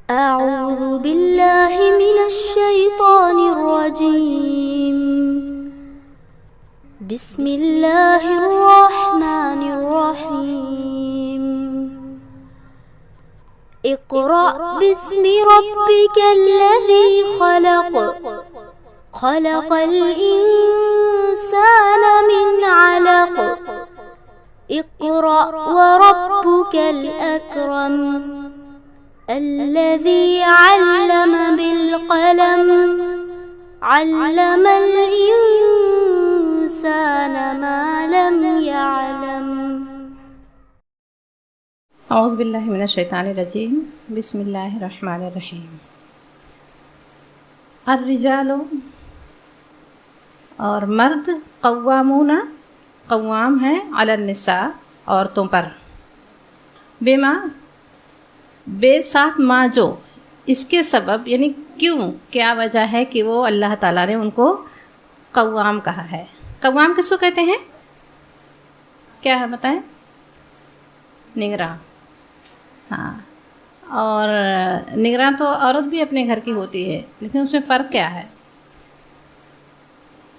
أعوذ بالله من الشيطان الرجيم. بسم الله الرحمن الرحيم. اقرأ باسم ربك الذي خلق. خلق الإنسان من علق. اقرأ وربك الأكرم. الذي علم بالقلم. علم الإنسان ما لم يعلم. اعوذ باللہ من الشیطان الرجیم. بسم اللہ الرحمن الرحیم. الرجال اور مرد قوامون قوام ہیں علی النساء عورتوں پر. بما بے ساتھ ما جو اس کے سبب یعنی کیوں کیا وجہ ہے کہ وہ اللہ تعالیٰ نے ان کو قوام کہا ہے. قوام کس کو کہتے ہیں؟ کیا ہے بتائیں؟ نگراں. ہاں، اور نگراں تو عورت بھی اپنے گھر کی ہوتی ہے، لیکن اس میں فرق کیا ہے؟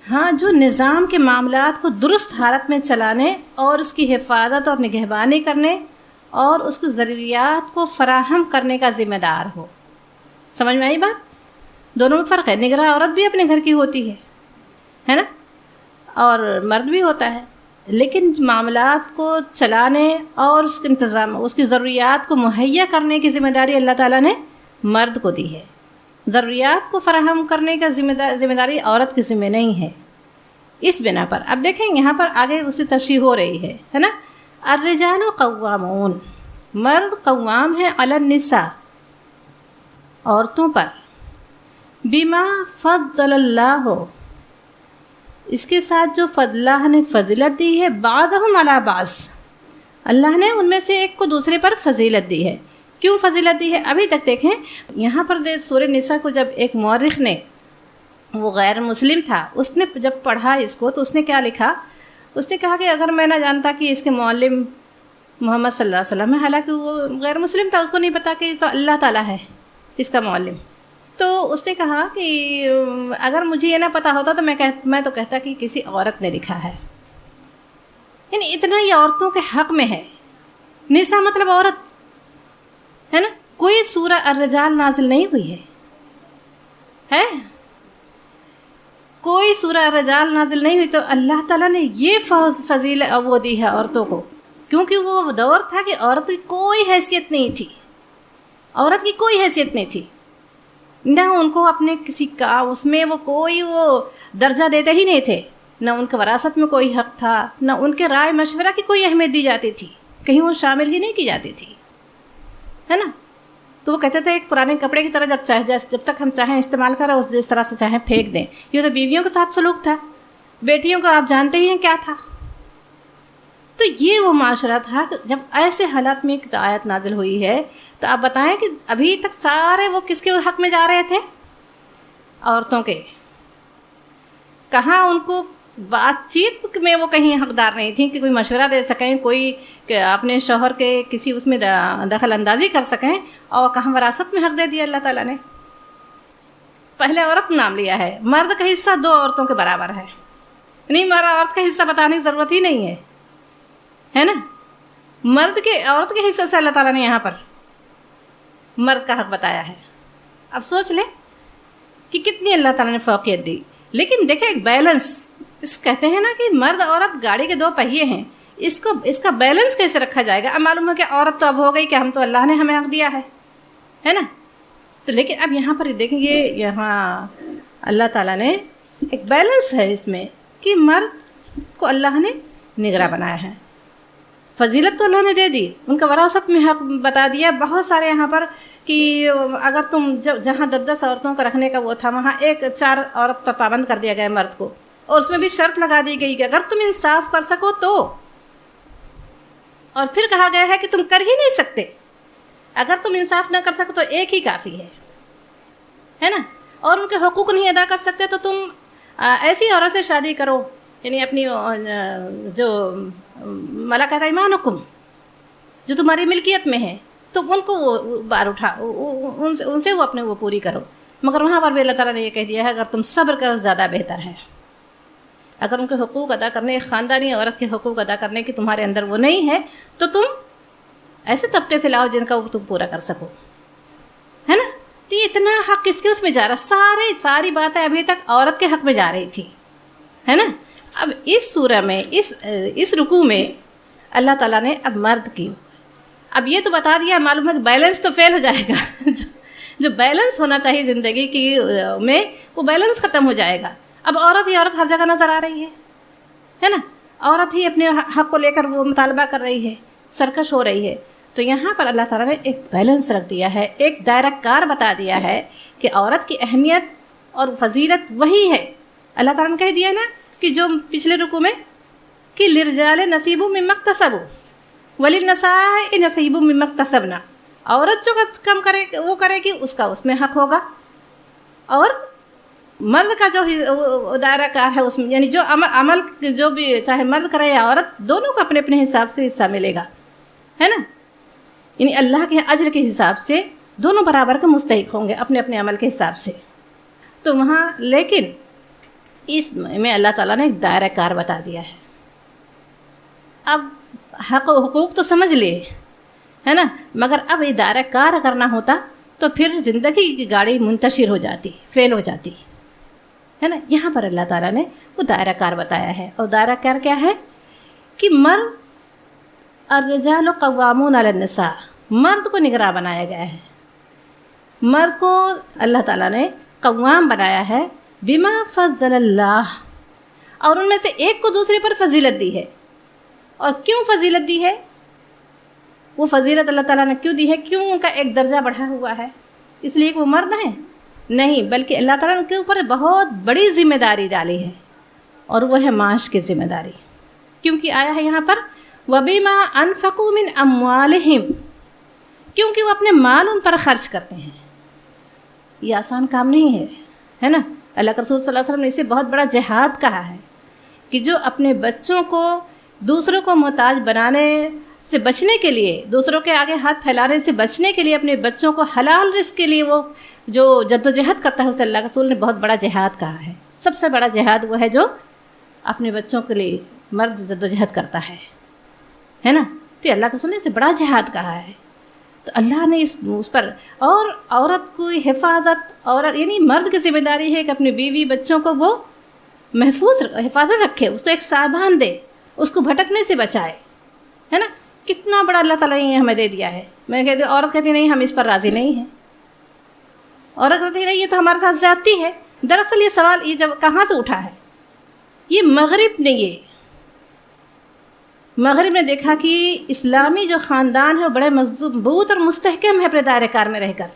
ہاں، جو نظام کے معاملات کو درست حالت میں چلانے اور اس کی حفاظت اور نگہبانی کرنے اور اس کو ضروریات کو فراہم کرنے کا ذمہ دار ہو. سمجھ میں آئی بات؟ دونوں میں فرق ہے. نگراں عورت بھی اپنے گھر کی ہوتی ہے نا، اور مرد بھی ہوتا ہے، لیکن معاملات کو چلانے اور اس کے انتظام اس کی ضروریات کو مہیا کرنے کی ذمہ داری اللہ تعالیٰ نے مرد کو دی ہے. ضروریات کو فراہم کرنے کا ذمہ داری عورت کی ذمہ نہیں ہے. اس بنا پر اب دیکھیں یہاں پر آگے اسی تشریح ہو رہی ہے نا. الرجال قوامون، مرد قوام ہے علی النساء عورتوں پر. بما فضل اللہ، اس کے ساتھ جو اللہ نے فضیلت دی ہے، بعضهم علی بعض، اللہ نے ان میں سے ایک کو دوسرے پر فضیلت دی ہے. کیوں فضیلت دی ہے؟ ابھی تک دیکھیں یہاں پر سورہ نساء کو جب ایک مورخ نے، وہ غیر مسلم تھا، اس نے جب پڑھا اس کو تو اس نے کیا لکھا؟ اس نے کہا کہ اگر میں نہ جانتا کہ اس کے معلم محمد صلی اللہ علیہ وسلم ہے، حالانکہ وہ غیر مسلم تھا، اس کو نہیں پتا کہ اللہ تعالیٰ ہے اس کا معلم، تو اس نے کہا کہ اگر مجھے یہ نہ پتا ہوتا تو میں تو کہتا کہ کسی عورت نے لکھا ہے. یعنی اتنا ہی عورتوں کے حق میں ہے. نساء مطلب عورت ہے نا. کوئی سورہ الرجال نازل نہیں ہوئی ہے کوئی سورہ الرجال نازل نہیں ہوئی، تو اللہ تعالیٰ نے یہ فضیلت وہ دی ہے عورتوں کو، کیونکہ وہ دور تھا کہ عورت کی کوئی حیثیت نہیں تھی. عورت کی کوئی حیثیت نہیں تھی، نہ ان کو اپنے کسی کا اس میں وہ کوئی وہ درجہ دیتے ہی نہیں تھے، نہ ان کے وراثت میں کوئی حق تھا، نہ ان کے رائے مشورہ کی کوئی اہمیت دی جاتی تھی، کہیں وہ شامل ہی نہیں کی جاتی تھی، ہے نا. تو وہ کہتے تھے ایک پرانے کپڑے کی طرح جب تک ہم چاہیں استعمال کریں، اس جس طرح سے چاہیں پھینک دیں. یہ تو بیویوں کے ساتھ سلوک تھا. بیٹیوں کا آپ جانتے ہی ہیں کیا تھا. تو یہ وہ معاشرہ تھا کہ جب ایسے حالات میں ایک آیت نازل ہوئی ہے، تو آپ بتائیں کہ ابھی تک سارے وہ کس کے حق میں جا رہے تھے؟ عورتوں کے. کہاں ان کو بات چیت میں وہ کہیں حقدار نہیں تھیں کہ کوئی مشورہ دے سکیں، کوئی اپنے شوہر کے کسی اس میں دخل اندازی کر سکیں، اور کہاں وراثت میں حق دے دیا اللہ تعالیٰ نے. پہلے عورت نام لیا ہے، مرد کا حصہ دو عورتوں کے برابر ہے. نہیں، عورت کا حصہ بتانے کی ضرورت ہی نہیں ہے نا. عورت کے حصے سے اللہ تعالیٰ نے یہاں پر مرد کا حق بتایا ہے. اب سوچ لیں کہ کتنی اللہ تعالیٰ نے فوقیت دی. لیکن دیکھیں ایک بیلنس، کہتے ہیں نا کہ مرد عورت گاڑی کے دو پہیے ہیں، اس کا بیلنس کیسے رکھا جائے گا؟ اب معلوم ہے کہ عورت تو اب ہو گئی کہ ہم تو اللہ نے ہمیں حق دیا ہے نا. تو لیکن اب یہاں پر دیکھیں گے، یہاں اللہ تعالیٰ نے ایک بیلنس ہے اس میں کہ مرد کو اللہ نے نگراں بنایا ہے. فضیلت تو اللہ نے دے دی، ان کا وراثت میں حق بتا دیا. بہت سارے یہاں پر کہ اگر تم جہاں 10 عورتوں کا رکھنے کا وہ تھا، وہاں 4 عورت پر پابند کر دیا گیا مرد کو، اور اس میں بھی شرط لگا دی گئی کہ اگر تم انصاف کر سکو تو. اور پھر کہا گیا ہے کہ تم کر ہی نہیں سکتے، اگر تم انصاف نہ کر سکو تو ایک ہی کافی ہے نا. اور ان کے حقوق نہیں ادا کر سکتے تو تم ایسی عورت سے شادی کرو، یعنی اپنی جو ملکۃ ایمانکم جو تمہاری ملکیت میں ہے، تو ان کو وہ بار اٹھا ان سے وہ اپنے وہ پوری کرو. مگر وہاں پر بھی اللہ تعالیٰ نے یہ کہہ دیا ہے اگر تم صبر کرو زیادہ بہتر ہے. اگر ان کے حقوق ادا کرنے, ایک خاندانی عورت کے حقوق ادا کرنے کی تمہارے اندر وہ نہیں ہے تو تم ایسے طبقے سے لاؤ جن کا وہ تم پورا کر سکو, ہے نا. تو یہ اتنا حق کس کے اس میں جا رہا, ساری باتیں ابھی تک عورت کے حق میں جا رہی تھی, ہے نا. اب اس سورہ میں اس رکوع میں اللہ تعالیٰ نے اب مرد کی, اب یہ تو بتا دیا, معلوم ہے کہ بیلنس تو فیل ہو جائے گا جو بیلنس ہونا چاہیے زندگی کی میں وہ بیلنس ختم ہو جائے گا. اب عورت ہی عورت ہر جگہ نظر آ رہی ہے نا. عورت ہی اپنے حق کو لے کر وہ مطالبہ کر رہی ہے, سرکش ہو رہی ہے. تو یہاں پر اللہ تعالیٰ نے ایک بیلنس رکھ دیا ہے, ایک دائرہ کار بتا دیا ہے کہ عورت کی اہمیت اور فضیلت وہی ہے. اللہ تعالیٰ نے کہہ دیا نا کہ جو پچھلے رکوع میں کہ للرجال نصیب مما اکتسبوا وللنساء نصیب مما اکتسبنا, عورت جو کم کرے وہ کرے گی اس کا اس میں حق ہوگا, اور مرد کا جو دائرہ کار ہے اس میں یعنی جو عمل جو بھی چاہے مرد کرے یا عورت دونوں کو اپنے اپنے حساب سے حصہ ملے گا, ہے نا. یعنی اللہ کے اجر کے حساب سے دونوں برابر کا مستحق ہوں گے اپنے اپنے عمل کے حساب سے. تو وہاں لیکن اس میں اللہ تعالیٰ نے ایک دائرہ کار بتا دیا ہے. اب حق و حقوق تو سمجھ لیے, ہے نا, مگر اب یہ دائرہ کار کرنا ہوتا تو پھر زندگی کی گاڑی منتشر ہو جاتی, فیل ہو جاتی, ہے نا. یہاں پر اللہ تعالیٰ نے وہ دائرہ کار بتایا ہے, اور دائرہ کار کیا ہے کہ مرد الرجال قوامون علی النساء, مرد کو نگراں بنایا گیا ہے. مرد کو اللہ تعالیٰ نے قوام بنایا ہے بما فضل اللہ, اور ان میں سے ایک کو دوسرے پر فضیلت دی ہے. اور کیوں فضیلت دی ہے, وہ فضیلت اللہ تعالیٰ نے کیوں دی ہے, کیوں ان کا ایک درجہ بڑھا ہوا ہے, اس لیے کہ وہ مرد ہیں نہیں, بلکہ اللہ تعالیٰ نے ان کے اوپر بہت بڑی ذمہ داری ڈالی ہے, اور وہ ہے معاش کی ذمہ داری. کیونکہ آیا ہے یہاں پر وَبِمَا أَنفَقُوا مِنْ أَمْوَالِهِمْ, کیونکہ وہ اپنے مال ان پر خرچ کرتے ہیں. یہ آسان کام نہیں ہے نا. اللہ کے رسول صلی اللہ علیہ وسلم نے اسے بہت بڑا جہاد کہا ہے کہ جو اپنے بچوں کو دوسروں کو محتاج بنانے سے بچنے کے لیے, دوسروں کے آگے ہاتھ پھیلانے سے بچنے کے لیے, اپنے بچوں کو حلال رزق کے لیے وہ جو جدوجہد کرتا ہے اسے اللہ کے رسول نے بہت بڑا جہاد کہا ہے. سب سے بڑا جہاد وہ ہے جو اپنے بچوں کے لیے مرد جدوجہد کرتا ہے نا. تو اللہ کے رسول نے اسے بڑا جہاد کہا ہے. تو اللہ نے اس پر, اور عورت کو حفاظت, عورت یعنی مرد کی ذمہ داری ہے کہ اپنی بیوی بچوں کو وہ محفوظ حفاظت رکھے, اس کو ایک سامان دے, اس کو بھٹکنے سے بچائے, ہے نا. کتنا بڑا اللہ تعالیٰ نے ہمیں دے دیا ہے. میں کہتی ہوں, عورت کہتی نہیں ہم اس پر راضی نہیں ہیں, عورت کہتی نہیں یہ تو ہمارے ساتھ زیادتی ہے. دراصل یہ سوال یہ جب کہاں سے اٹھا ہے, یہ مغرب نے, یہ مغرب نے دیکھا کہ اسلامی جو خاندان ہے وہ بڑے مضبوط اور مستحکم ہے اپنے دائرہ کار میں رہ کر,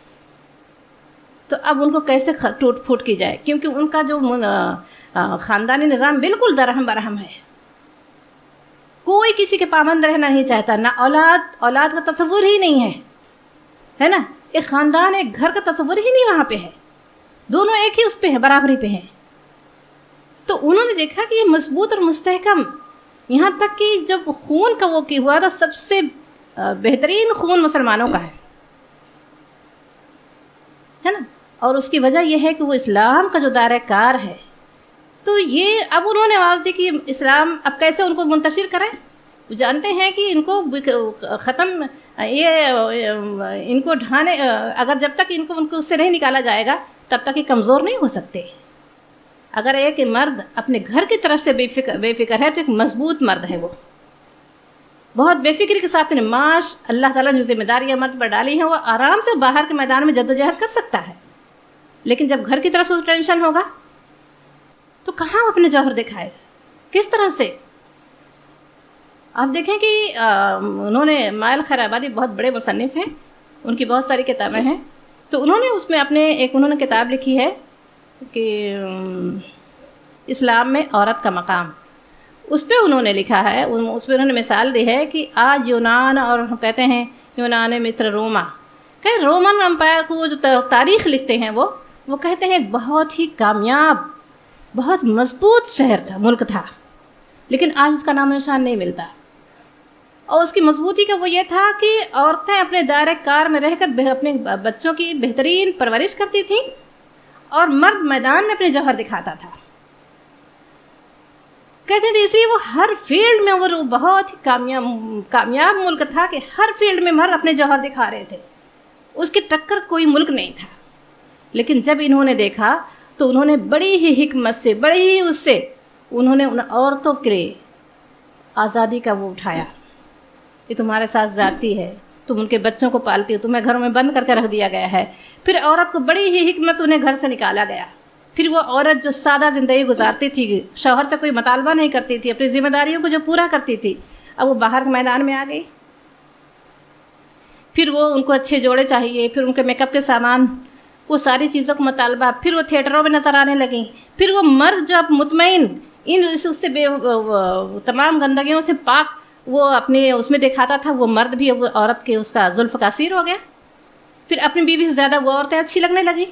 تو اب ان کو کیسے ٹوٹ پھوٹ کی جائے, کیونکہ ان کا جو خاندانی نظام بالکل درہم برہم ہے. کوئی کسی کے پابند رہنا نہیں چاہتا, نہ اولاد کا تصور ہی نہیں ہے نا. ایک خاندان, ایک گھر کا تصور ہی نہیں وہاں پہ ہے, دونوں ایک ہی اس پہ ہے, برابری پہ ہیں. تو انہوں نے دیکھا کہ یہ مضبوط اور مستحکم, یہاں تک کہ جب خون کا وہ کی ہوا تھا, سب سے بہترین خون مسلمانوں کا ہے نا. اور اس کی وجہ یہ ہے کہ وہ اسلام کا جو دائرہ کار ہے, تو یہ اب انہوں نے آواز دی کہ اسلام اب کیسے ان کو منتشر کریں. وہ جانتے ہیں کہ ان کو ختم, یہ ان کو ڈھانے, اگر جب تک ان کو اس سے نہیں نکالا جائے گا تب تک یہ کمزور نہیں ہو سکتے. اگر ایک مرد اپنے گھر کی طرف سے بے فکر ہے تو ایک مضبوط مرد ہے, وہ بہت بے فکری کے ساتھ معاش اللہ تعالیٰ نے جو ذمہ داریاں مرد پر ڈالی ہیں وہ آرام سے باہر کے میدان میں جدوجہد کر سکتا ہے. لیکن جب گھر کی طرف سے ٹینشن ہوگا تو کہاں اپنے جوہر دکھائے, کس طرح سے. آپ دیکھیں کہ انہوں نے مائل خیر آبادی بہت بڑے مصنف ہیں, ان کی بہت ساری کتابیں ہیں. تو انہوں نے اس میں اپنے انہوں نے کتاب لکھی ہے کہ اسلام میں عورت کا مقام. اس پہ انہوں نے لکھا ہے, اس پہ انہوں نے مثال دی ہے کہ آج یونان, اور کہتے ہیں یونان, مصر, روما, کہ رومن امپائر کو جو تاریخ لکھتے ہیں وہ کہتے ہیں بہت ہی کامیاب, بہت مضبوط شہر تھا, ملک تھا, لیکن آج اس کا نام و نشان نہیں ملتا. اور اس کی مضبوطی کا وہ یہ تھا کہ عورتیں اپنے دائرۂ کار میں رہ کر اپنے بچوں کی بہترین پرورش کرتی تھیں اور مرد میدان میں اپنے جوہر دکھاتا تھا. کہتے تھے اس لیے وہ ہر فیلڈ میں وہ بہت ہی کامیاب ملک تھا کہ ہر فیلڈ میں مرد اپنے جوہر دکھا رہے تھے. اس کی ٹکر کوئی ملک نہیں تھا. لیکن جب انہوں نے دیکھا تو انہوں نے بڑی ہی حکمت سے بڑی ہی اس سے انہوں نے ان عورتوں کے لیے آزادی کا وہ اٹھایا. یہ تمہارے ساتھ ذاتی ہے, تم ان کے بچوں کو پالتی ہو, تمہیں گھروں میں بند کر کے رکھ دیا گیا ہے. پھر عورت کو بڑی ہی حکمت سے انہیں گھر سے نکالا گیا. پھر وہ عورت جو سادہ زندگی گزارتی تھی, شوہر سے کوئی مطالبہ نہیں کرتی تھی, اپنی ذمہ داریوں کو جو پورا کرتی تھی, اب وہ باہر کے میدان میں آ گئی. پھر وہ ان کو اچھے جوڑے چاہیے, پھر ان کے میک اپ کے سامان, وہ ساری چیزوں کو مطالبہ. پھر وہ تھیٹروں میں نظر آنے لگیں. پھر وہ مرد جو اب مطمئن اس سے تمام گندگیوں سے پاک وہ اپنے اس میں دکھاتا تھا, وہ مرد بھی وہ عورت کے اس کا زلف کا اسیر ہو گیا. پھر اپنی بیوی سے زیادہ وہ عورتیں اچھی لگنے لگی.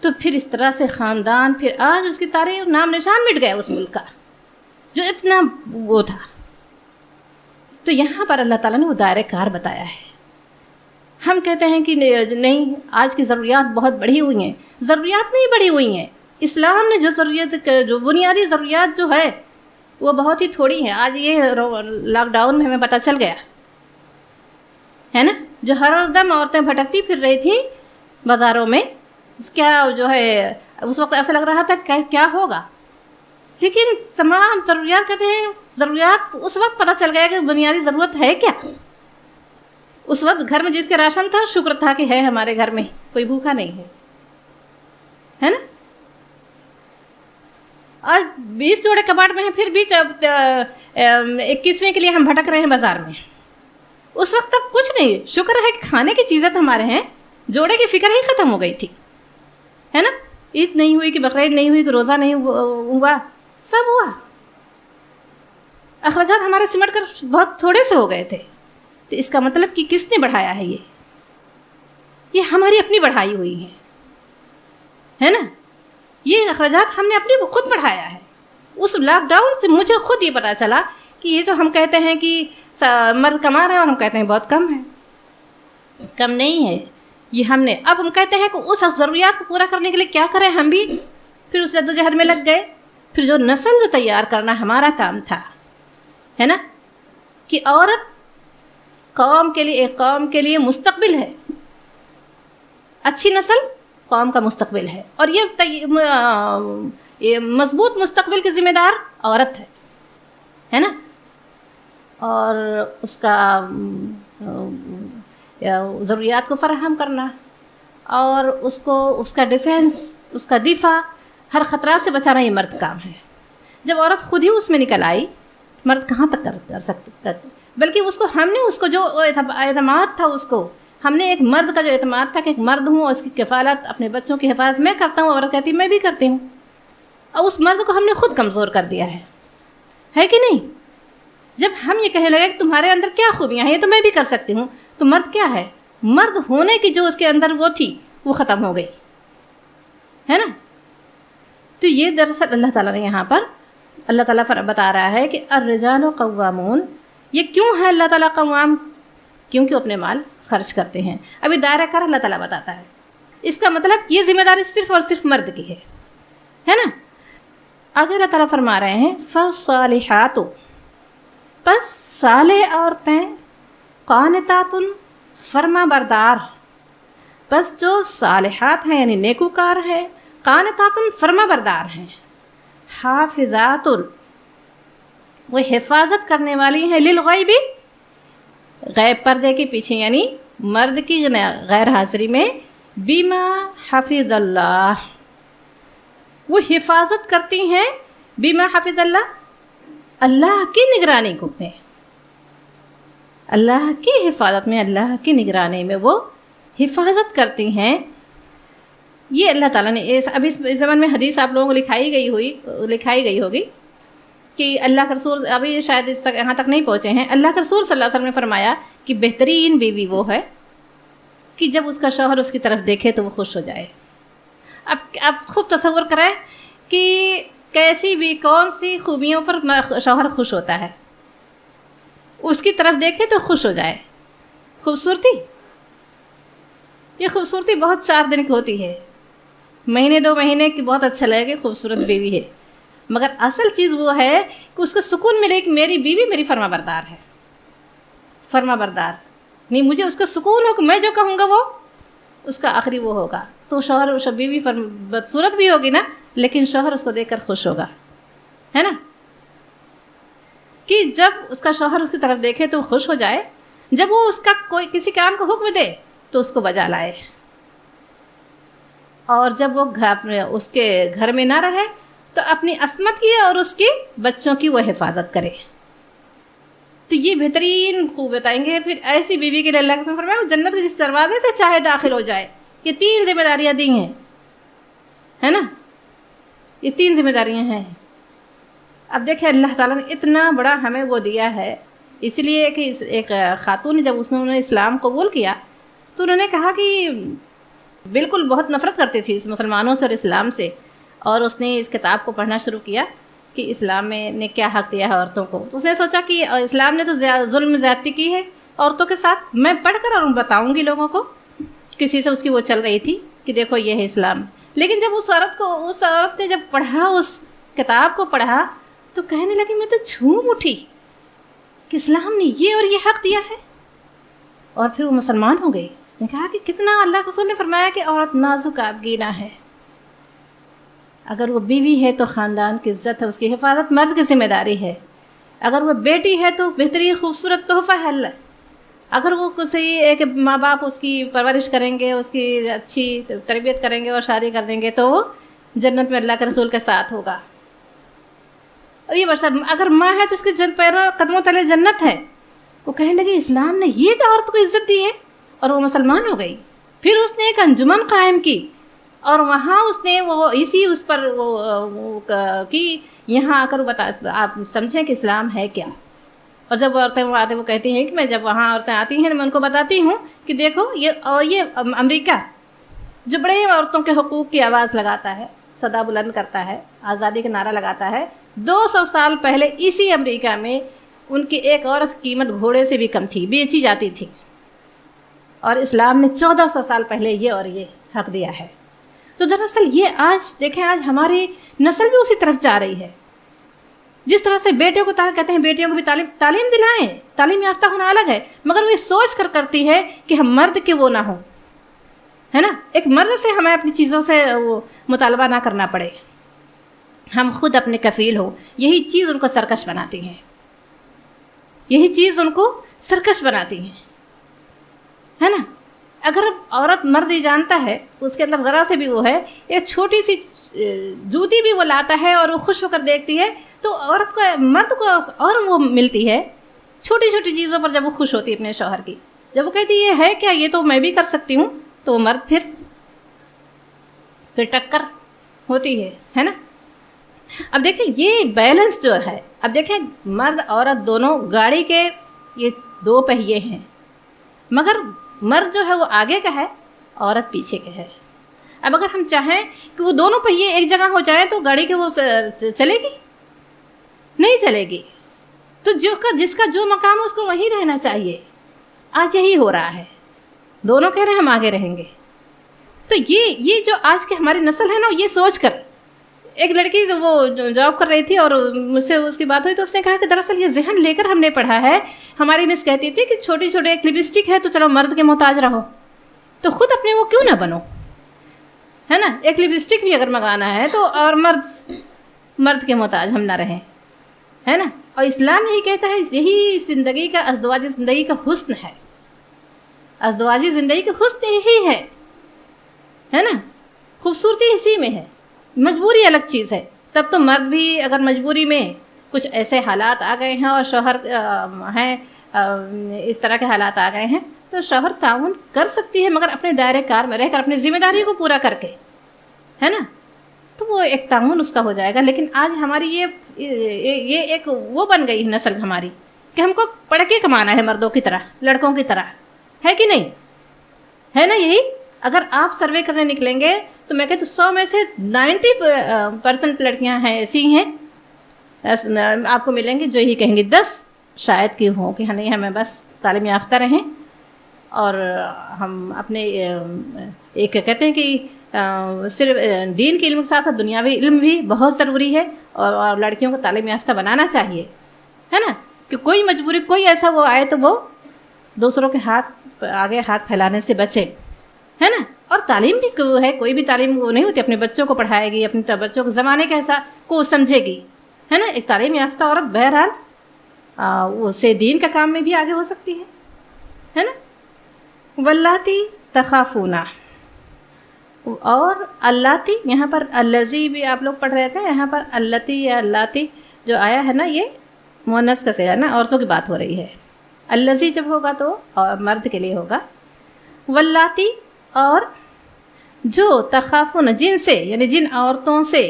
تو پھر اس طرح سے خاندان, پھر آج اس کی تاریخ نام نشان مٹ گیا اس ملک کا جو اتنا وہ تھا. تو یہاں پر اللہ تعالیٰ نے وہ دائرۂ کار بتایا ہے. ہم کہتے ہیں کہ نہیں, آج کی ضروریات بہت بڑھی ہوئی ہیں. ضروریات نہیں بڑھی ہوئی ہیں. اسلام نے جو بنیادی ضروریات جو ہے وہ بہت ہی تھوڑی ہیں. آج یہ لاک ڈاؤن میں ہمیں پتہ چل گیا ہے نا, جو ہر دم عورتیں بھٹکتی پھر رہی تھیں بازاروں میں, کیا جو ہے اس وقت ایسا لگ رہا تھا کہ کیا ہوگا. لیکن تمام ضروریات کہتے ہیں, ضروریات اس وقت پتہ چل گیا کہ بنیادی ضرورت ہے کیا. اس وقت گھر میں جس کے راشن تھا شکر تھا کہ ہے ہمارے گھر میں کوئی بھوکا نہیں ہے نا. آج 20 جوڑے کباڑ میں ہیں, پھر بھی 21ویں کے لیے ہم بھٹک رہے ہیں بازار میں. اس وقت تک کچھ نہیں, شکر ہے کہ کھانے کی چیزیں تو ہمارے ہیں, جوڑے کی فکر ہی ختم ہو گئی تھی ہے نا. عید نہیں ہوئی کہ بقرعید نہیں ہوئی کہ روزہ نہیں ہوا, سب ہوا. اخراجات ہمارے سمٹ کر بہت تھوڑے سے ہو گئے تھے. تو اس کا مطلب کہ کس نے بڑھایا ہے یہ ہماری اپنی بڑھائی ہوئی ہے نا. یہ اخراجات ہم نے اپنی خود بڑھایا ہے. اس لاک ڈاؤن سے مجھے خود یہ پتا چلا کہ یہ تو ہم کہتے ہیں کہ مرد کما رہے ہیں اور ہم کہتے ہیں بہت کم ہے. کم نہیں ہے یہ ہم نے. اب ہم کہتے ہیں کہ اس ضروریات کو پورا کرنے کے لیے کیا کریں ہم بھی. پھر اس جدوجہد میں لگ گئے. پھر جو نسل جو تیار کرنا ہمارا کام تھا ہے نا, کہ عورت قوم کے لیے, ایک قوم کے لیے مستقبل ہے. اچھی نسل قوم کا مستقبل ہے, اور یہ مضبوط مستقبل کی ذمہ دار عورت ہے نا. اور اس کا ضروریات کو فراہم کرنا, اور اس کا ڈیفینس, اس کا دفاع, ہر خطرات سے بچانا یہ مرد کام ہے. جب عورت خود ہی اس میں نکل آئی, مرد کہاں تک کر سکتے. بلکہ اس کو ہم نے اس کو جو اعتماد تھا, اس کو ہم نے ایک مرد کا جو اعتماد تھا کہ ایک مرد ہوں اور اس کی کفالت, اپنے بچوں کی حفاظت میں کرتا ہوں, عورت کہتی میں بھی کرتی ہوں. اور اس مرد کو ہم نے خود کمزور کر دیا ہے کہ نہیں. جب ہم یہ کہنے لگے کہ تمہارے اندر کیا خوبیاں ہیں, یہ تو میں بھی کر سکتی ہوں, تو مرد کیا ہے, مرد ہونے کی جو اس کے اندر وہ تھی وہ ختم ہو گئی ہے نا. تو یہ دراصل اللہ تعالیٰ نے یہاں پر اللہ تعالیٰ بتا رہا ہے کہ الرجال قوامون. یہ کیوں ہے اللہ تعالیٰ قوام؟ کیونکہ اپنے مال خرچ کرتے ہیں. ابھی دائرہ کار اللہ تعالیٰ بتاتا ہے. اس کا مطلب یہ ذمہ داری صرف اور صرف مرد کی ہے نا. آگے اللہ تعالیٰ فرما رہے ہیں فالصالحات, پس صالح عورتیں, قانتات فرما بردار. بس جو صالحات ہیں یعنی نیکوکار ہیں, قانتات فرما بردار ہیں, حافظات وہ حفاظت کرنے والی ہیں, للغیب غیب پردے کے پیچھے یعنی مرد کی غیر حاضری میں, بما حفظ اللہ وہ حفاظت کرتی ہیں, بما حفظ اللہ اللہ کی نگرانی کو میں, اللہ کی حفاظت میں, اللہ کی نگرانی میں وہ حفاظت کرتی ہیں. یہ اللہ تعالیٰ نے ابھی اس زمانے میں حدیث آپ لوگوں کو لکھائی گئی ہوگی کہ اللہ کے رسول, ابھی شاید اس تک یہاں تک نہیں پہنچے ہیں, اللہ کے رسول صلی اللہ علیہ وسلم نے فرمایا کہ بہترین بیوی وہ ہے کہ جب اس کا شوہر اس کی طرف دیکھے تو وہ خوش ہو جائے. اب خوب تصور کریں کہ کیسی بھی کون سی خوبیوں پر شوہر خوش ہوتا اس کی طرف دیکھے تو خوش ہو جائے. خوبصورتی، یہ خوبصورتی بہت 4 دن کی ہوتی ہے، مہینے 2 مہینے کی بہت اچھا لگے کہ خوبصورت بیوی ہے، مگر اصل چیز وہ ہے کہ اس کو سکون ملے کہ میری بیوی میری فرما بردار ہے. فرما بردار نہیں، مجھے اس کا سکون ہو کہ میں جو کہوں گا وہ اس کا آخری وہ ہوگا. تو شوہر بیوی بدصورت بھی ہوگی نا، لیکن شوہر اس کو دیکھ کر خوش ہوگا، ہے نا، کہ جب اس کا شوہر اس کی طرف دیکھے تو خوش ہو جائے. جب وہ اس کا کوئی کسی کام کو حکم دے تو اس کو بجا لائے، اور جب وہ اس کے گھر میں نہ رہے تو اپنی عصمت کی اور اس کی بچوں کی وہ حفاظت کرے. تو یہ بہترین خوب بتائیں گے. پھر ایسی بیوی کے لیے اللہ نے فرمایا جنت کے جس دروازے سے چاہے داخل ہو جائے. یہ 3 ذمہ داریاں دی ہیں، ہے نا، یہ 3 ذمہ داریاں ہیں. اب دیکھیں اللہ تعالیٰ نے اتنا بڑا ہمیں وہ دیا ہے، اس لیے کہ ایک خاتون جب انہوں نے اسلام قبول کیا تو انہوں نے کہا کہ بالکل بہت نفرت کرتی تھی اس مسلمانوں سے اور اسلام سے، اور اس نے اس کتاب کو پڑھنا شروع کیا کہ اسلام میں نے کیا حق دیا ہے عورتوں کو. تو اس نے سوچا کہ اسلام نے تو ظلم زیادتی کی ہے عورتوں کے ساتھ، میں پڑھ کر اور بتاؤں گی لوگوں کو. کسی سے اس کی وہ چل رہی تھی کہ دیکھو یہ ہے اسلام. لیکن جب اس عورت نے جب پڑھا، اس کتاب کو پڑھا، تو کہنے لگی میں تو جھوم اٹھی کہ اسلام نے یہ اور یہ حق دیا ہے. اور پھر وہ مسلمان ہو گئی. اس نے کہا کہ کتنا اللہ کے رسول نے فرمایا کہ عورت نازک آبگینہ ہے، اگر وہ بیوی ہے تو خاندان کی عزت ہے، اس کی حفاظت مرد کی ذمہ داری ہے. اگر وہ بیٹی ہے تو بہترین خوبصورت تحفہ ہے اللہ. اگر وہ کسی ایک ماں باپ اس کی پرورش کریں گے، اس کی اچھی تربیت کریں گے اور شادی کر دیں گے تو وہ جنت میں اللہ کے رسول کے ساتھ ہوگا. اور یہ برسات اگر ماں ہے تو اس کے پیروں قدموں تلے جنت ہے. وہ کہنے لگی اسلام نے یہ تو عورت کو عزت دی ہے، اور وہ مسلمان ہو گئی. پھر اس نے ایک انجمن قائم کی اور وہاں اس نے وہ اسی اس پر وہ کی یہاں آ کر آپ سمجھیں کہ اسلام ہے کیا. اور جب عورتیں وہ آتے وہ کہتی ہیں کہ میں جب وہاں عورتیں آتی ہیں میں ان کو بتاتی ہوں کہ دیکھو یہ امریکہ جو بڑے عورتوں کے حقوق کی آواز لگاتا ہے، صدا بلند کرتا ہے، آزادی کا نعرہ لگاتا ہے، 200 سال پہلے اسی امریکہ میں ان کی ایک عورت کی قیمت گھوڑے سے بھی کم تھی، بیچی جاتی تھی، اور اسلام نے 1400 سال پہلے یہ اور یہ حق دیا ہے. تو دراصل یہ آج دیکھیں، آج ہماری نسل بھی اسی طرف جا رہی ہے. جس طرح سے بیٹیوں کو کہتے ہیں بیٹیوں کو بھی تعلیم دلائیں، تعلیم یافتہ ہونا الگ ہے، مگر وہ یہ سوچ کر کرتی ہے کہ ہم مرد کے وہ نہ ہوں، ہے نا. ایک مرد سے ہمیں اپنی چیزوں سے وہ مطالبہ نہ کرنا پڑے، ہم خود اپنے کفیل ہوں. یہی چیز ان کو سرکش بناتی ہیں، یہی چیز ان کو سرکش بناتی ہے نا. اگر عورت مرد ہی جانتا ہے اس کے اندر ذرا سے بھی وہ ہے، ایک چھوٹی سی جوتی بھی وہ لاتا ہے اور وہ خوش ہو کر دیکھتی ہے تو عورت کو مرد کو اور وہ ملتی ہے چھوٹی چھوٹی چیزوں پر. جب وہ خوش ہوتی ہے اپنے شوہر کی، جب وہ کہتی یہ ہے کیا، یہ تو میں بھی کر سکتی ہوں، تو وہ مرد پھر ٹکر ہوتی ہے نا. اب دیکھیں یہ بیلنس جو ہے، اب دیکھیں مرد عورت دونوں گاڑی کے یہ 2 پہیے ہیں، مگر مرد جو ہے وہ آگے کا ہے، عورت پیچھے کا ہے. اب اگر ہم چاہیں کہ وہ دونوں پہیے ایک جگہ ہو جائیں تو گاڑی کے وہ چلے گی؟ نہیں چلے گی. تو جس کا جو مقام ہے اس کو وہیں رہنا چاہیے. آج یہی ہو رہا ہے، دونوں کہہ رہے ہیں ہم آگے رہیں گے. تو یہ جو آج کی ہماری نسل ہے نا، یہ سوچ کر ایک لڑکی وہ جاب کر رہی تھی اور مجھ سے اس کی بات ہوئی تو اس نے کہا کہ دراصل یہ ذہن لے کر ہم نے پڑھا ہے. ہماری مس کہتی تھی کہ چھوٹی چھوٹے ایک لپسٹک ہے تو چلو مرد کے محتاج رہو، تو خود اپنے وہ کیوں نہ بنو، ہے نا. ایک لپسٹک بھی اگر منگانا ہے تو اور مرد کے محتاج ہم نہ رہیں، ہے نا. اور اسلام یہی کہتا ہے، یہی زندگی کا ازدواجی زندگی کا حسن ہے. ازدواجی زندگی کا حسن یہی ہے نا. خوبصورتی اسی میں ہے. مجبوری الگ چیز ہے. تب تو مرد بھی اگر مجبوری میں کچھ ایسے حالات آ گئے ہیں اور شوہر ہیں اس طرح کے حالات آ گئے ہیں تو شوہر تعاون کر سکتی ہے، مگر اپنے دائرے کار میں رہ کر اپنی ذمہ داری کو پورا کر کے، ہے نا. تو وہ ایک تعاون اس کا ہو جائے گا. لیکن آج ہماری یہ ایک وہ بن گئی نسل ہماری کہ ہم کو پڑھ کے کمانا ہے مردوں کی طرح، لڑکوں کی طرح، ہے کہ نہیں، ہے نا. یہی اگر آپ سروے کرنے نکلیں گے تو میں کہتی 100 میں سے 90% لڑکیاں ہیں ایسی ہیں آپ کو ملیں گے جو یہی کہیں گے. شاید کہ ہوں کہ نہیں ہمیں بس تعلیم یافتہ رہیں اور ہم اپنے ایک کہتے ہیں کہ صرف دین کے علم کے ساتھ ساتھ دنیاوی علم بھی بہت ضروری ہے اور لڑکیوں کو تعلیم یافتہ بنانا چاہیے، ہے نا، کہ کوئی مجبوری کوئی ایسا وہ آئے تو وہ دوسروں کے آگے ہاتھ پھیلانے سے بچے، ہے نا۔ اور تعلیم بھی ہے، کوئی بھی تعلیم وہ نہیں ہوتی اپنے بچوں کو پڑھائے گی، اپنے بچوں کو زمانے کا ایسا کو سمجھے گی، ہے نا۔ ایک تعلیم یافتہ عورت بہرحال اسے دین کا کام میں بھی آگے ہو سکتی ہے نا۔ واللاتی تخافون، اور اللاتی یہاں پر الذی بھی آپ لوگ پڑھ رہے تھے، یہاں پر اللاتی یا اللاتی جو آیا ہے نا یہ مؤنث کا صیغہ ہے نا، عورتوں کی بات ہو رہی ہے۔ الذی جب ہوگا تو مرد کے لیے ہوگا۔ واللاتی اور جو تخافون جن سے یعنی جن عورتوں سے،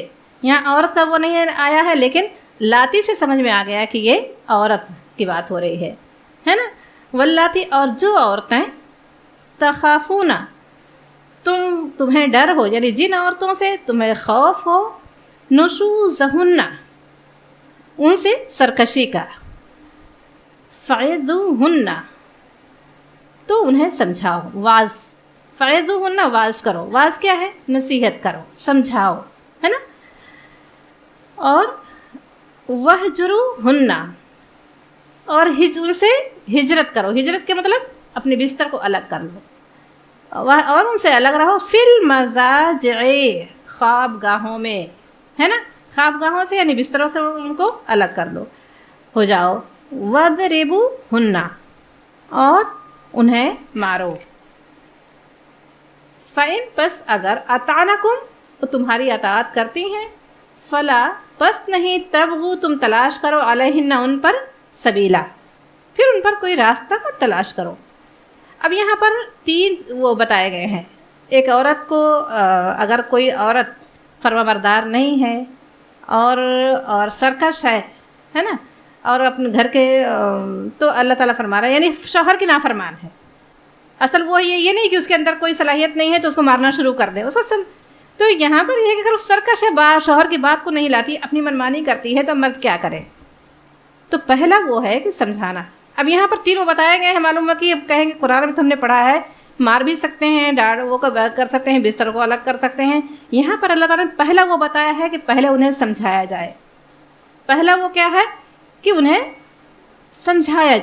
یہاں عورت کا وہ نہیں آیا ہے لیکن لاتی سے سمجھ میں آ گیا کہ یہ عورت کی بات ہو رہی ہے نا۔ واللاتی اور جو عورتیں تخافون تمہیں ڈر ہو یعنی جن عورتوں سے تمہیں خوف ہو، نشوزہن ان سے سرکشی کا، فعظوہن تو انہیں سمجھاؤ، واز فعظوہن واز کرو، واز کیا ہے؟ نصیحت کرو، سمجھاؤ، ہے نا۔ اور وہجروہن اور ان سے ہجرت کرو، ہجرت کے مطلب اپنے بستر کو الگ کر لو اور ان سے الگ رہو، فی المضاجع خواب گاہوں میں، ہے نا، خواب گاہوں سے یعنی بستروں سے ان کو الگ کر لو، ہو جاؤ۔ وَضْرِبُوهُنَّ اور انہیں مارو، فَإِن پس اگر اطعنکم تو تمہاری اطاعت کرتی ہیں، فلا پس نہیں تبغوا تم تلاش کرو علیہن ان پر سبیلا پھر ان پر کوئی راستہ مت تلاش کرو۔ اب یہاں پر 3 وہ بتائے گئے ہیں، ایک عورت کو اگر کوئی عورت فرمانبردار نہیں ہے اور سرکش ہے نا، اور اپنے گھر کے تو اللہ تعالیٰ فرما رہا ہے یعنی شوہر کی نافرمان ہے، اصل وہ یہ نہیں کہ اس کے اندر کوئی صلاحیت نہیں ہے تو اس کو مارنا شروع کر دے، اس کو تو یہاں پر یہ کہ اگر اس سرکش ہے، شوہر کی بات کو نہیں لاتی، اپنی منمانی کرتی ہے تو مرد کیا کرے؟ تو پہلا وہ ہے کہ سمجھانا۔ اب یہاں پر 3 وہ بتائے گئے ہیں، معلوم ہے کہ کہیں گے قرآن میں تو ہم نے پڑھا ہے مار بھی سکتے ہیں، ڈاڑ وہ کر سکتے ہیں، بستر کو الگ کر سکتے ہیں، یہاں پر اللہ تعالیٰ نے پہلا وہ بتایا ہے کہ پہلے انہیں سمجھایا جائے۔ پہلا وہ کیا ہے کہ انہیں سمجھایا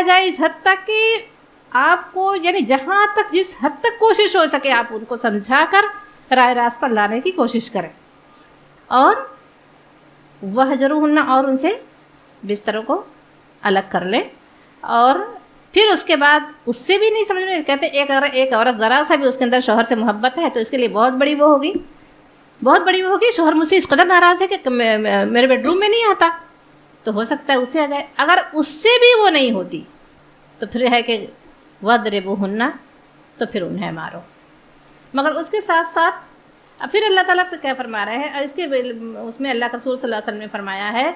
جائے اس حد تک کہ آپ کو یعنی جہاں تک جس حد تک کوشش ہو سکے آپ ان کو سمجھا کر رائے راست پر لانے کی کوشش کریں، اور وہجروہن اور ان سے بستروں کو الگ کر لیں، اور پھر اس کے بعد اس سے بھی نہیں سمجھ میں کہتے ایک عورت ذرا سا بھی اس کے اندر شوہر سے محبت ہے تو اس کے لیے بہت بڑی وہ ہوگی، شوہر مجھ سے اس قدر ناراض ہے کہ میرے بیڈ روم میں نہیں آتا، تو ہو سکتا ہے اس سے آ جائے۔ اگر اس سے بھی وہ نہیں ہوتی تو پھر ہے کہ وَضْرِبُوهُنَّ تو پھر انہیں مارو۔ مگر اس کے ساتھ ساتھ پھر اللہ تعالیٰ کیا فرما رہے ہیں، اس میں اللہ کے رسول صلی اللہ علیہ وسلم نے فرمایا ہے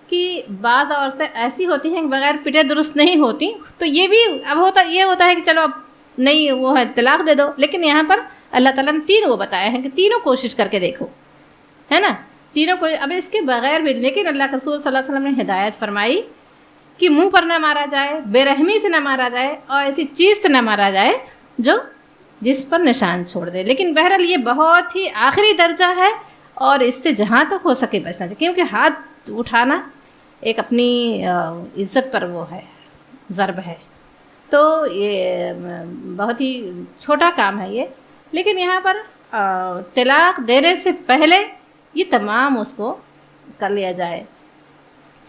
کہ بعض عورتیں ایسی ہوتی ہیں کہ بغیر پٹے درست نہیں ہوتی، تو یہ بھی اب یہ ہوتا ہے کہ چلو اب نہیں وہ ہے طلاق دے دو، لیکن یہاں پر اللہ تعالیٰ نے 3 وہ بتایا ہے کہ تینوں کوشش کر کے دیکھو، ہے نا، تینوں کو اب اس کے بغیر بھی، لیکن اللہ کے رسول صلی اللہ علیہ وسلم نے ہدایت فرمائی کہ منہ پر نہ مارا جائے، بے رحمی سے نہ مارا جائے، اور ایسی چیز سے نہ مارا جائے جس پر نشان چھوڑ دے۔ لیکن بہرحال یہ بہت ہی آخری درجہ ہے اور اس سے جہاں تک ہو سکے بچنا چاہیے، کیونکہ ہاتھ اٹھانا ایک اپنی عزت پر وہ ہے، ضرب ہے، تو یہ بہت ہی چھوٹا کام ہے یہ، لیکن یہاں پر طلاق دینے سے پہلے یہ تمام اس کو کر لیا جائے۔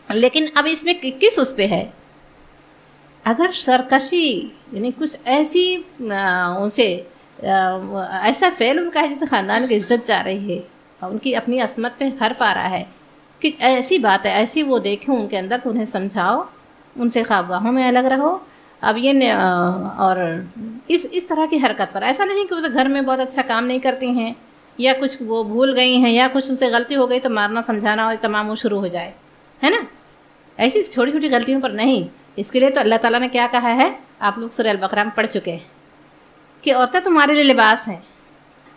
لیکن اب اس میں کس اس پہ ہے، اگر سرکشی یعنی کچھ ایسی ان سے ایسا فعل ان کا ہے جسے خاندان کی عزت جا رہی ہے اور ان کی اپنی عصمت پہ حرف آ رہا ہے کہ ایسی بات ہے، ایسی وہ دیکھیں ان کے اندر، تو انہیں سمجھاؤ، ان سے خوابگاہوں میں الگ رہو۔ اب یہ اور اس طرح کی حرکت پر ایسا نہیں کہ وہ گھر میں بہت اچھا کام نہیں کرتی ہیں یا کچھ وہ بھول گئی ہیں یا کچھ ان سے غلطی ہو گئی تو مارنا سمجھانا اور تمام وہ شروع ہو جائے، ہے نا، ایسی چھوٹی چھوٹی غلطیوں پر نہیں۔ اس کے لیے تو اللہ تعالیٰ نے کیا کہا ہے، آپ لوگ سورہ البقرہ میں پڑھ چکے ہیں کہ عورتیں تمہارے لیے لباس ہیں،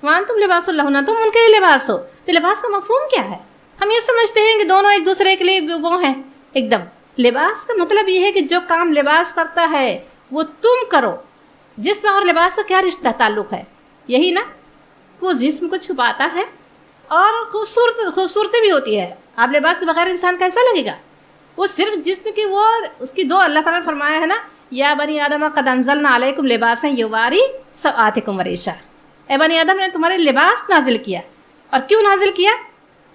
وَأَنْتُمْ لِبَاسٌ لَهُنَّ، تم ان کے لیے لباس ہو۔ تو لباس کا مفہوم کیا ہے؟ ہم یہ سمجھتے ہیں کہ دونوں ایک دوسرے کے لیے وہ ہیں، ایک دم. لباس کا مطلب یہ ہے کہ جو کام لباس کرتا ہے وہ تم کرو. جسم اور لباس کا کیا رشتہ تعلق ہے؟ یہی نا، وہ جسم کو چھپاتا ہے اور خوبصورتی بھی ہوتی ہے. آپ لباس کے بغیر انسان کیسا لگے گا؟ وہ صرف جسم کی وہ اس کی دو اللہ تعالیٰ نے فرمایا ہے نا، یا بنی آدم قد انزلنا علیکم لباسا یواری سوآتکم وریشا. اے بنی آدم نے تمہارے لباس نازل کیا. اور کیوں نازل کیا؟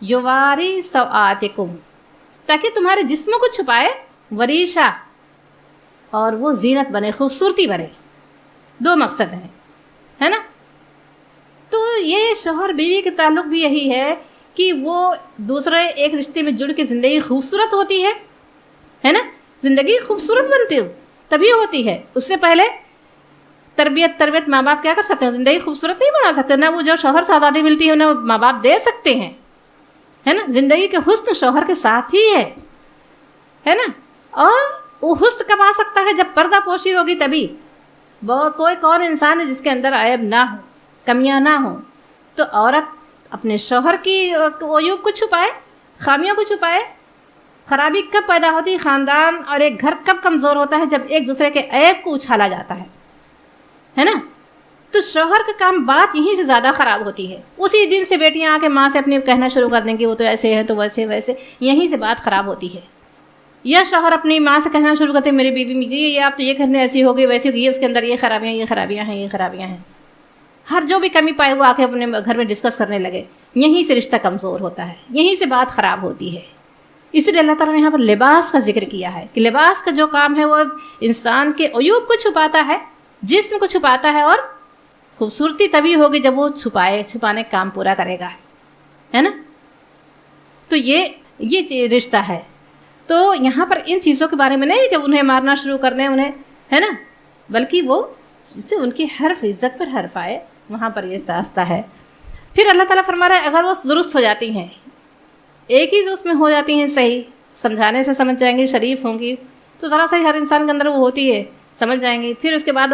یواری سوآتکم، تاکہ تمہارے جسموں کو چھپائے، وریشا اور وہ زینت بنے، خوبصورتی بنے. دو مقصد ہیں، ہے نا. تو یہ شوہر بیوی کے تعلق بھی یہی ہے کہ وہ دوسرے ایک رشتے میں جڑ کے زندگی خوبصورت ہوتی ہے نا. زندگی خوبصورت بنتی ہو تبھی ہوتی ہے. اس سے پہلے تربیت ماں باپ کیا کر سکتے ہیں؟ زندگی خوبصورت نہیں بنا سکتے. نہ وہ جو شوہر سے آزادی ملتی ہے نہ ماں باپ دے سکتے ہیں، ہے نا. زندگی کے حسن شوہر کے ساتھ ہی ہے نا. اور وہ حسن کب آ سکتا ہے؟ جب پردہ پوشی ہوگی تبھی. کوئی کون انسان ہے جس کے اندر عیب نہ ہو، کمیاں نہ ہوں؟ تو عورت اپنے شوہر کی عیوب کو چھپائے، خامیوں کو چھپائے. خرابی کب پیدا ہوتی ہے؟ خاندان اور ایک گھر کب کمزور ہوتا ہے؟ جب ایک دوسرے کے عیب کو اچھالا جاتا ہے نا. تو شوہر کا کام بات یہیں سے زیادہ خراب ہوتی ہے. اسی دن سے بیٹیاں آ کے ماں سے اپنی کہنا شروع کر دیں کہ وہ تو ایسے ہیں تو ویسے، یہیں سے بات خراب ہوتی ہے. یا شوہر اپنی ماں سے کہنا شروع کرتے ہیں میری بیوی مجھے یہ آپ تو یہ کرنے ایسی ہو گئی ویسی ہو گئی، یہ اس کے اندر یہ خرابیاں ہیں. ہر جو بھی کمی پائے وہ آ کے اپنے گھر میں ڈسکس کرنے لگے. یہیں سے رشتہ کمزور ہوتا ہے، یہیں سے بات خراب ہوتی ہے. اس لیے اللہ تعالیٰ نے یہاں پر لباس کا ذکر کیا ہے کہ لباس کا جو کام ہے وہ انسان کے عیوب کو چھپاتا ہے، جسم کو چھپاتا ہے. اور خوبصورتی تبھی ہوگی جب وہ چھپانے کا کام پورا کرے گا، ہے نا. تو یہ رشتہ ہے. تو یہاں پر ان چیزوں کے بارے میں نہیں کہ انہیں مارنا شروع کر دیں انہیں، ہے نا، بلکہ وہ جس سے ان کی حرف عزت پر حرف آئے، وہاں پر یہ راستہ ہے. پھر اللہ تعالیٰ فرما رہا ہے اگر وہ درست ہو جاتی ہیں، ایک ہی درست میں ہو جاتی ہیں، صحیح سمجھانے سے سمجھ جائیں گی، شریف ہوں گی، تو ذرا سا ہر انسان کے اندر وہ ہوتی ہے، سمجھ جائیں گی. پھر اس کے بعد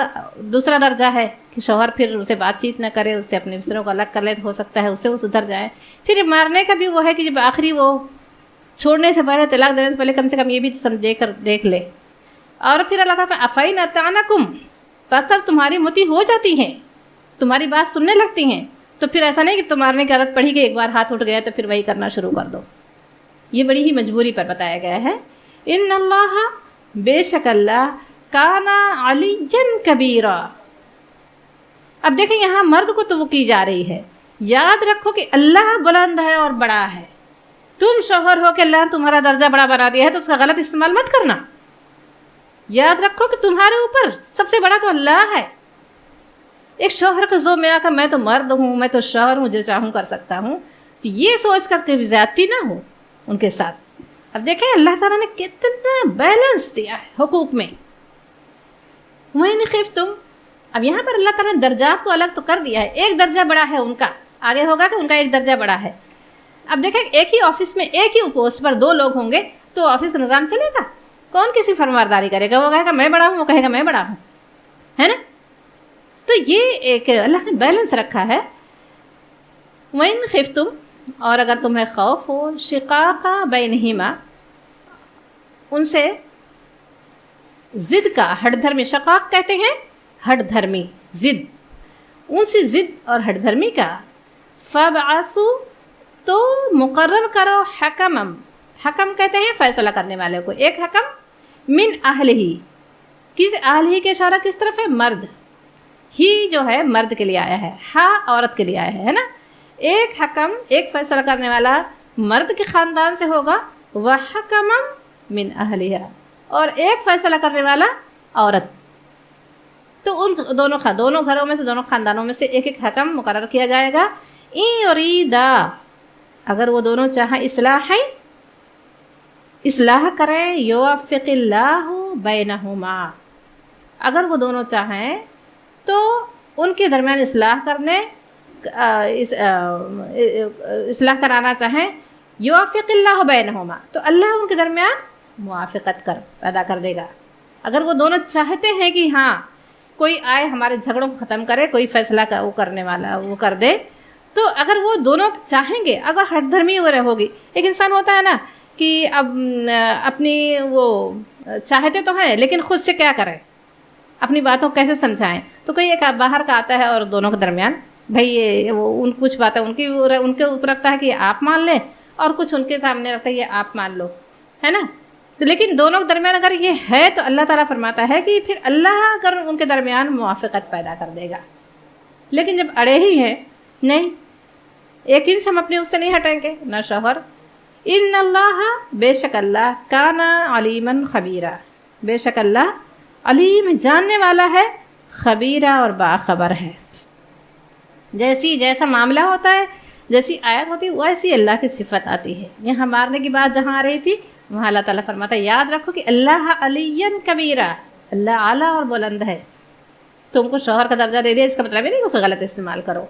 دوسرا درجہ ہے کہ شوہر پھر اسے بات چیت نہ کرے، اس سے اپنے بستروں کو الگ کر لے تو ہو سکتا ہے اس سے وہ سدھر جائے. پھر مارنے کا بھی وہ ہے کہ جب آخری وہ چھوڑنے سے پہلے، طلاق دینے سے پہلے کم سے کم یہ بھی دیکھ لے. اور پھر اللہ تعالیٰ افین اطعنکم، بس اب تمہاری متی ہو جاتی ہیں، تمہاری بات سننے لگتی ہیں، تو پھر ایسا نہیں کہ تم مارنے کی عادت پڑھی کہ ایک بار ہاتھ اٹھ گیا تو پھر وہی کرنا شروع کر دو. یہ بڑی ہی مجبوری پر بتایا گیا ہے. ان اللہ، بے شک اللہ، کانا علیٰ کبیرا. اب دیکھیں یہاں مرد کو تو کی جا رہی ہے، یاد رکھو کہ اللہ بلند ہے اور بڑا ہے. تم شوہر ہو کہ اللہ نے تمہارا درجہ بڑا بنا دیا ہے تو اس کا غلط استعمال مت کرنا. یاد رکھو کہ تمہارے اوپر سب سے بڑا تو اللہ ہے. ایک شوہر کا ذوق میں آ کر میں تو مرد ہوں، میں تو شوہر ہوں، جو چاہوں کر سکتا ہوں، تو یہ سوچ کر کے زیادتی نہ ہو ان کے ساتھ. اب دیکھیں اللہ تعالیٰ نے کتنا بیلنس دیا ہے حقوق میں. وَإِنْ خِفْتُمْ، اب یہاں پر اللہ تعالیٰ نے درجات کو الگ تو کر دیا ہے. ایک درجہ بڑا ہے ان کا، آگے ہوگا کہ ان کا ایک درجہ بڑا ہے. اب دیکھیں ایک ہی آفس میں ایک ہی پوسٹ پر دو لوگ ہوں گے تو آفس کا نظام چلے گا؟ کون کسی فرمانبرداری کرے گا؟ وہ کہے گا میں بڑا ہوں، وہ کہے گا میں بڑا ہوں، ہے نا. تو یہ ایک اللہ نے بیلنس رکھا ہے. وَإِنْ خِفْتُمْ، اور اگر تمہیں خوف ہو، شقاق بینہما، ان سے ضد کا، ہٹ دھرمی، شقاق کہتے ہیں ہٹ دھرمی، ضد، ان سے ضد اور ہٹ دھرمی کا. فَابْعَثُوا، تو مقرر کرو، حکم کہتے ہیں فیصلہ کرنے والے کو، ایک حکم، من اہلہ، کس اہلہ کے اشارہ کس طرف ہے؟ مرد. ہی جو ہے مرد کے لیے آیا ہے، ہا عورت کے لیے آیا ہے نا. ایک حکم، ایک فیصلہ کرنے والا مرد کے خاندان سے ہوگا، وحکما من اہلہا، اور ایک فیصلہ کرنے والا عورت. تو ان دونوں گھروں میں سے، دونوں خاندانوں میں سے ایک ایک حکم مقرر کیا جائے گا. ان یریدا، اگر وہ دونوں چاہیں اصلاح کریں، یوفق اللہ بینہما، اگر وہ دونوں چاہیں تو ان کے درمیان اصلاح کرنے، اصلاح کرانا چاہیں، یوفق اللہ بینہما، تو اللہ ان کے درمیان موافقت پیدا کر دے گا. اگر وہ دونوں چاہتے ہیں کہ ہاں کوئی آئے ہمارے جھگڑوں کو ختم کرے، کوئی فیصلہ وہ کرنے والا وہ کر دے، تو اگر وہ دونوں چاہیں گے، اگر ہٹ دھرمی ہوگی، ایک انسان ہوتا ہے نا کہ اب اپنی وہ چاہتے تو ہیں لیکن خود سے کیا کریں, اپنی باتوں کو کیسے سمجھائیں. تو کوئی ایک باہر کا آتا ہے اور دونوں کے درمیان بھائی یہ وہ ان کچھ باتیں ان کے اوپر رکھتا ہے کہ یہ آپ مان لیں, اور کچھ ان کے سامنے رکھتا ہے یہ آپ مان لو, ہے نا. تو لیکن دونوں کے درمیان اگر یہ ہے تو اللہ تعالیٰ فرماتا ہے کہ پھر اللہ اگر ان کے درمیان موافقت پیدا کر دے گا. لیکن جب اڑے ہی ہیں نہیں, ایک انچ ہم اپنے اس سے نہیں ہٹیں گے, نہ شوہر. ان اللہ, بے شک اللہ, کانا علیمن خبیرہ, بے شک اللہ علیم جاننے والا ہے, خبیرہ اور باخبر ہے. جیسا معاملہ ہوتا ہے, جیسی آیت ہوتی ہے, ویسی اللہ کی صفت آتی ہے. یہاں مارنے کی بات جہاں آ رہی تھی وہاں اللہ تعالیٰ فرماتا ہے یاد رکھو کہ اللہ علی کبیرہ, اللہ اعلیٰ اور بلند ہے. تم کو شوہر کا درجہ دے دیا اس کا مطلب نہیں اسے غلط استعمال کرو.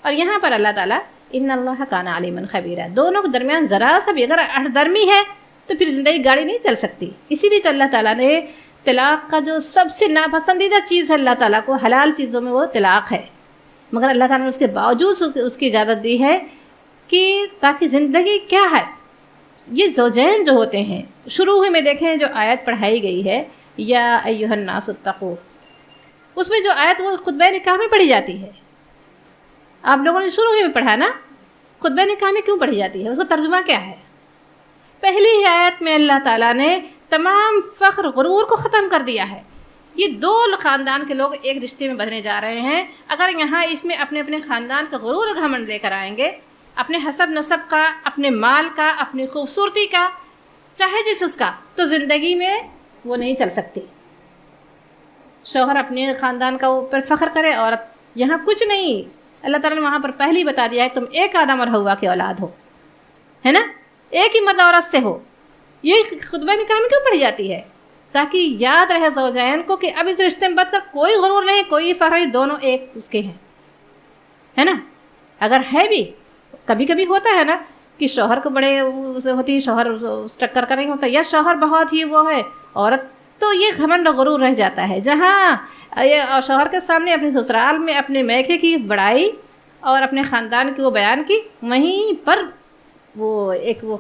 اور یہاں پر اللہ تعالیٰ ان اللہ کان علیمن خبیرہ, دونوں کے درمیان ذرا سا بھی اگر درمی ہے تو پھر زندگی گاڑی نہیں چل سکتی. اسی لیے تو اللہ تعالیٰ نے طلاق کا جو سب سے ناپسندیدہ چیز ہے اللہ تعالیٰ کو, حلال چیزوں میں وہ طلاق ہے, مگر اللہ تعالیٰ نے اس کے باوجود اس کی اجازت دی ہے کہ تاکہ زندگی کیا ہے, یہ زوجین جو ہوتے ہیں, شروع میں دیکھیں جو آیت پڑھائی گئی ہے یا ایھا الناس اتقوا, اس میں جو آیت وہ خطبہ نکاح میں پڑھی جاتی ہے. آپ لوگوں نے شروع میں پڑھا نا, خطبہ نکاح میں کیوں پڑھی جاتی ہے, اس کا ترجمہ کیا ہے؟ پہلی ہی آیت میں اللہ تعالیٰ نے تمام فخر غرور کو ختم کر دیا ہے. یہ دو خاندان کے لوگ ایک رشتے میں بندھنے جا رہے ہیں, اگر یہاں اس میں اپنے اپنے خاندان کا غرور اور گھمنڈ لے کر آئیں گے, اپنے حسب نسب کا, اپنے مال کا, اپنی خوبصورتی کا, چاہے جس اس کا, تو زندگی میں وہ نہیں چل سکتی. شوہر اپنے خاندان کا اوپر فخر کرے, عورت یہاں کچھ نہیں. اللہ تعالیٰ نے وہاں پر پہلی بتا دیا ہے تم ایک آدم اور حوا کی اولاد ہو, ہے نا, ایک ہی مرد عورت سے ہو. یہ خطبہ نکاح میں کیوں پڑھی جاتی ہے؟ تاکہ یاد رہے زوجین کو کہ اب اس رشتے میں بد کر کوئی غرور نہیں, کوئی فخر نہیں, دونوں ایک اس کے ہیں, ہے نا. اگر ہے بھی کبھی کبھی ہوتا ہے نا کہ شوہر کو بڑے ہوتی ہے, شوہر ٹکر کا نہیں ہوتا, یا شوہر بہت ہی وہ ہے عورت, تو یہ گھمنڈ غرور رہ جاتا ہے. جہاں شوہر کے سامنے اپنے سسرال میں اپنے میکے کی بڑائی اور اپنے خاندان کی وہ بیان کی, وہیں پر وہ ایک وہ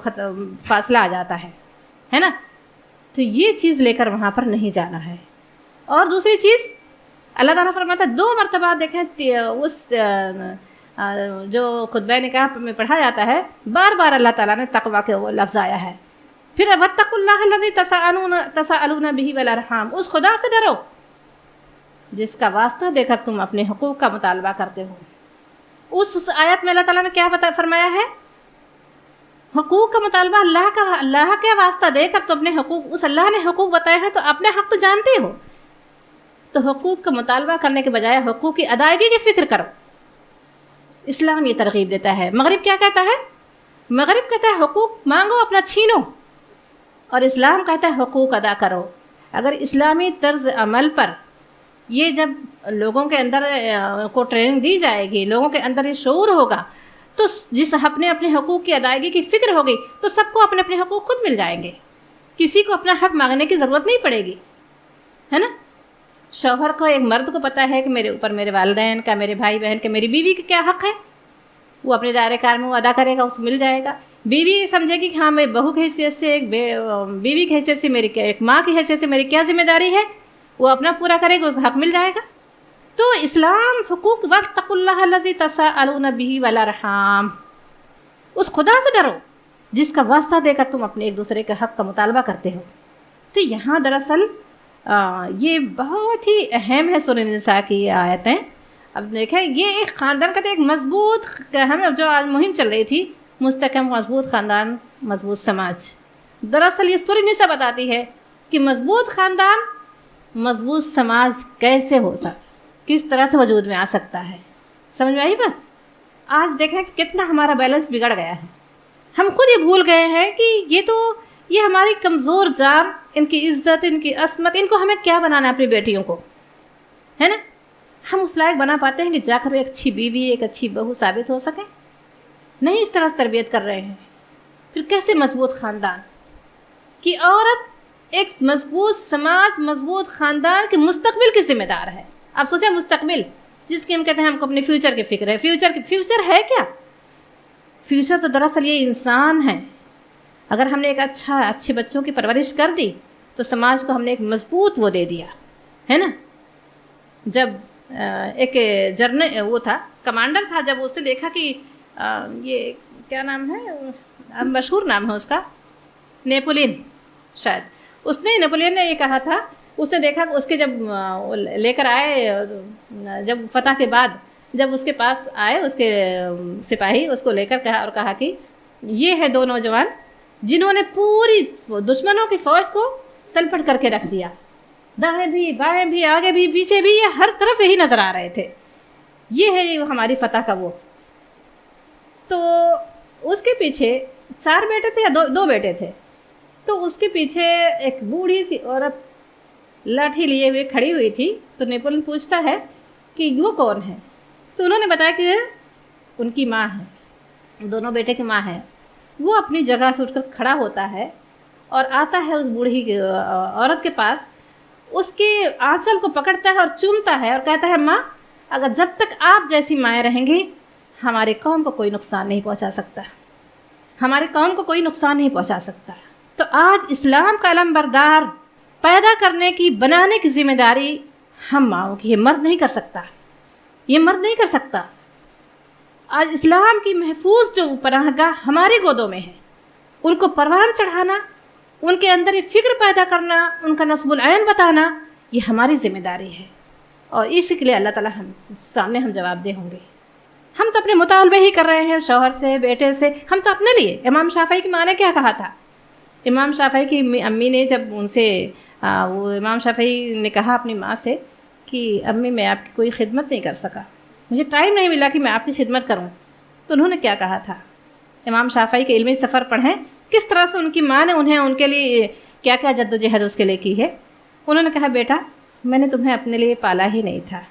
فاصلہ آ جاتا ہے نا. تو یہ چیز لے کر وہاں پر نہیں جانا ہے. اور دوسری چیز اللہ تعالیٰ فرماتا ہے 2 مرتبہ دیکھیں اس جو خطبہ نکاح میں پڑھا جاتا ہے, بار بار اللہ تعالیٰ نے تقویٰ کے وہ لفظ آیا ہے. پھر واتقوا اللہ الذی تساءلون بہ والارحام, اس خدا سے ڈرو جس کا واسطہ دے کر تم اپنے حقوق کا مطالبہ کرتے ہو. اس آیت میں اللہ تعالیٰ نے کیا فرمایا ہے؟ حقوق کا مطالبہ اللہ کا واسطہ دے کر تو اپنے حقوق, اس اللہ نے حقوق بتایا ہے تو اپنے حق تو جانتے ہو, تو حقوق کا مطالبہ کرنے کے بجائے حقوق کی ادائیگی کی فکر کرو. اسلام یہ ترغیب دیتا ہے. مغرب کیا کہتا ہے؟ مغرب کہتا ہے حقوق مانگو اپنا چھینو, اور اسلام کہتا ہے حقوق ادا کرو. اگر اسلامی طرز عمل پر یہ جب لوگوں کے اندر کو ٹریننگ دی جائے گی, لوگوں کے اندر یہ شعور ہوگا, تو جس اپنے حقوق کی ادائیگی کی فکر ہوگی تو سب کو اپنے اپنے حقوق خود مل جائیں گے, کسی کو اپنا حق مانگنے کی ضرورت نہیں پڑے گی, ہے نا. شوہر کو, ایک مرد کو پتہ ہے کہ میرے اوپر میرے والدین کا, میرے بھائی بہن کا, میری بیوی کا کیا حق ہے, وہ اپنے دائرے کار میں وہ ادا کرے گا, اس کو مل جائے گا. بیوی سمجھے گی کہ ہاں میں بہو کی حیثیت سے, ایک بیوی کی حیثیت سے, میری ایک ماں کی حیثیت سے میری کیا ذمہ داری ہے, وہ اپنا پورا کرے گا, اس کا حق مل جائے گا. تو اسلام حقوق واتقوا اللہ الذی تساءلون بہ والارحام, اس خدا سے ڈرو جس کا واسطہ دے کر تم اپنے ایک دوسرے کے حق کا مطالبہ کرتے ہو. تو یہاں دراصل یہ بہت ہی اہم ہے سورہ نساء کی یہ آیتیں. اب دیکھیں یہ ایک خاندان کا ایک مضبوط, ہمیں جو آج مہم چل رہی تھی مستحکم مضبوط خاندان مضبوط سماج, دراصل یہ سورہ نساء بتاتی ہے کہ مضبوط خاندان مضبوط سماج کیسے ہو سکتا, کس طرح سے وجود میں آ سکتا ہے. سمجھ میں آئی بات؟ آج دیکھیں کہ کتنا ہمارا بیلنس بگڑ گیا ہے. ہم خود ہی بھول گئے ہیں کہ یہ ہماری کمزور جان, ان کی عزت, ان کی عصمت, ان کو ہمیں کیا بنانا ہے اپنی بیٹیوں کو, ہے نا. ہم اس لائق بنا پاتے ہیں کہ جا کر ایک اچھی بیوی, ایک اچھی بہو ثابت ہو سکے؟ نہیں, اس طرح سے تربیت کر رہے ہیں. پھر کیسے مضبوط خاندان کی عورت ایک مضبوط سماج, مضبوط خاندان کے مستقبل کی ذمہ دار ہے. آپ سوچیں مستقبل جس کی ہم کہتے ہیں ہم کو اپنے فیوچر کی فکر ہے. فیوچر ہے کیا؟ فیوچر تو دراصل یہ انسان ہے. اگر ہم نے ایک اچھے بچوں کی پرورش کر دی تو سماج کو ہم نے ایک مضبوط وہ دے دیا ہے نا. جب ایک جرنل وہ تھا کمانڈر تھا، جب اس نے دیکھا کہ یہ کیا نام ہے، مشہور نام ہے اس کا، نیپولین شاید، نیپولین نے یہ کہا تھا، اس نے دیکھا کہ اس کے جب لے کر آئے، جب فتح کے بعد جب اس کے پاس آئے اس کے سپاہی، اس کو لے کر کہا کہ یہ ہے 2 نوجوان جنہوں نے پوری دشمنوں کی فوج کو تلپٹ کر کے رکھ دیا، دائیں بھی بائیں بھی آگے بھی پیچھے بھی، یہ ہر طرف یہی نظر آ رہے تھے، یہ ہے ہماری فتح کا وہ. تو اس کے پیچھے 4 بیٹے تھے یا 2 بیٹے تھے، تو اس کے پیچھے ایک بوڑھی سی عورت لاٹھی لیے ہوئے کھڑی ہوئی تھی. تو نیپولن پوچھتا ہے کہ وہ کون ہے؟ تو انہوں نے بتایا کہ ان کی ماں ہے، دونوں بیٹے کی ماں ہے. وہ اپنی جگہ سے اٹھ کر کھڑا ہوتا ہے اور آتا ہے اس بوڑھی عورت کے پاس، اس کے آنچل کو پکڑتا ہے اور چومتا ہے اور کہتا ہے ماں، اگر جب تک آپ جیسی مائیں رہیں گی ہمارے قوم کو کوئی نقصان نہیں پہنچا سکتا، ہمارے قوم کو کوئی نقصان نہیں پہنچا سکتا. تو آج اسلام کا علم بردار پیدا کرنے کی، بنانے کی ذمہ داری ہم ماؤں کی. یہ مرد نہیں کر سکتا، یہ مرد نہیں کر سکتا. آج اسلام کی محفوظ جو پناہ گاہ ہماری گودوں میں ہے، ان کو پروان چڑھانا، ان کے اندر یہ فکر پیدا کرنا، ان کا نصب العین بتانا، یہ ہماری ذمہ داری ہے. اور اسی کے لیے اللہ تعالیٰ سامنے ہم جواب دہ ہوں گے. ہم تو اپنے مطالبے ہی کر رہے ہیں، شوہر سے، بیٹے سے، ہم تو اپنے لیے. امام شافعی کی ماں نے کیا کہا تھا؟ امام شافعی کی امی نے جب ان سے وہ امام شافعی نے کہا اپنی ماں سے کہ امی میں آپ کی کوئی خدمت نہیں کر سکا، مجھے ٹائم نہیں ملا کہ میں آپ کی خدمت کروں. تو انہوں نے کیا کہا تھا؟ امام شافعی کے علمی سفر پڑھیں کس طرح سے ان کی ماں نے انہیں ان کے لیے کیا کیا جد و جہد اس کے لیے کی ہے. انہوں نے کہا بیٹا میں نے تمہیں اپنے لیے پالا ہی نہیں تھا.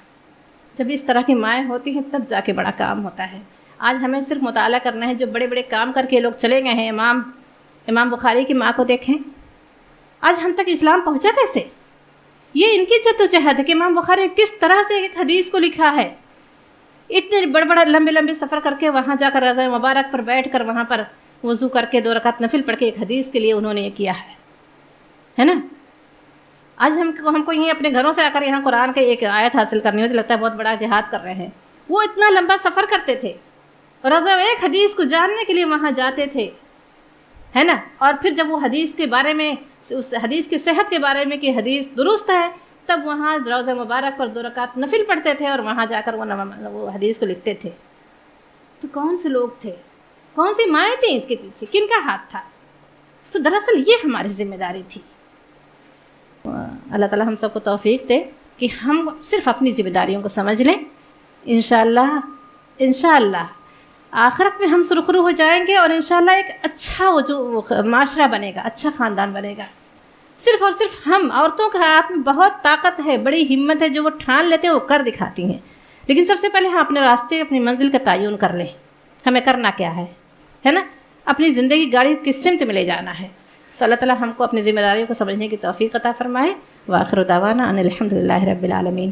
جب اس طرح کی مائیں ہوتی ہیں تب جا کے بڑا کام ہوتا ہے. آج ہمیں صرف مطالعہ کرنا ہے. جو بڑے بڑے کام کر کے لوگ چلے گئے ہیں، امام بخاری کی ماں کو دیکھیں، آج ہم تک اسلام پہنچا کیسے؟ یہ ان کی جد و جہد ہے کہ امام بخاری نے کس طرح سے ایک حدیث کو لکھا ہے. اتنے بڑے لمبے سفر کر کے وہاں جا کر رضا مبارک پر بیٹھ کر وہاں پر وضو کر کے 2 رکعت نفل پڑھ کے ایک حدیث کے لیے انہوں نے یہ کیا ہے نا. آج ہم کو یہیں اپنے گھروں سے آ کر یہاں قرآن کے ایک آیت حاصل کرنی ہوتی، لگتا ہے بہت بڑا جہاد کر رہے ہیں. وہ اتنا لمبا سفر کرتے تھے، رضا ایک حدیث کو جاننے کے لیے وہاں جاتے تھے ہے نا. اور پھر جب وہ حدیث کے بارے میں، اس حدیث کی صحت کے بارے میں کہ حدیث درست ہے، تب وہاں روضہ مبارک پر 2 رکعت نفل پڑھتے تھے اور وہاں جا کر وہ حدیث کو لکھتے تھے. تو کون سے لوگ تھے، کون سی مائیں تھیں اس کے پیچھے، کن کا ہاتھ تھا؟ تو دراصل یہ ہماری ذمہ داری تھی. اللہ تعالیٰ ہم سب کو توفیق دے کہ ہم صرف اپنی ذمہ داریوں کو سمجھ لیں. انشاءاللہ آخرت میں ہم سرخرو ہو جائیں گے اور انشاءاللہ ایک اچھا وہ جو معاشرہ بنے گا، اچھا خاندان بنے گا. صرف اور صرف ہم عورتوں کے ہاتھ میں بہت طاقت ہے، بڑی ہمت ہے، جو وہ ٹھان لیتے ہیں وہ کر دکھاتی ہیں. لیکن سب سے پہلے ہم اپنے راستے، اپنی منزل کا تعین کر لیں. ہمیں کرنا کیا ہے نا، اپنی زندگی گاڑی کس سمت میں لے جانا ہے. تو اللہ تعالیٰ ہم کو اپنی ذمہ داریوں کو سمجھنے کی توفیق عطا فرمائے. وآخر دعوانا ان الحمد للہ رب العالمین.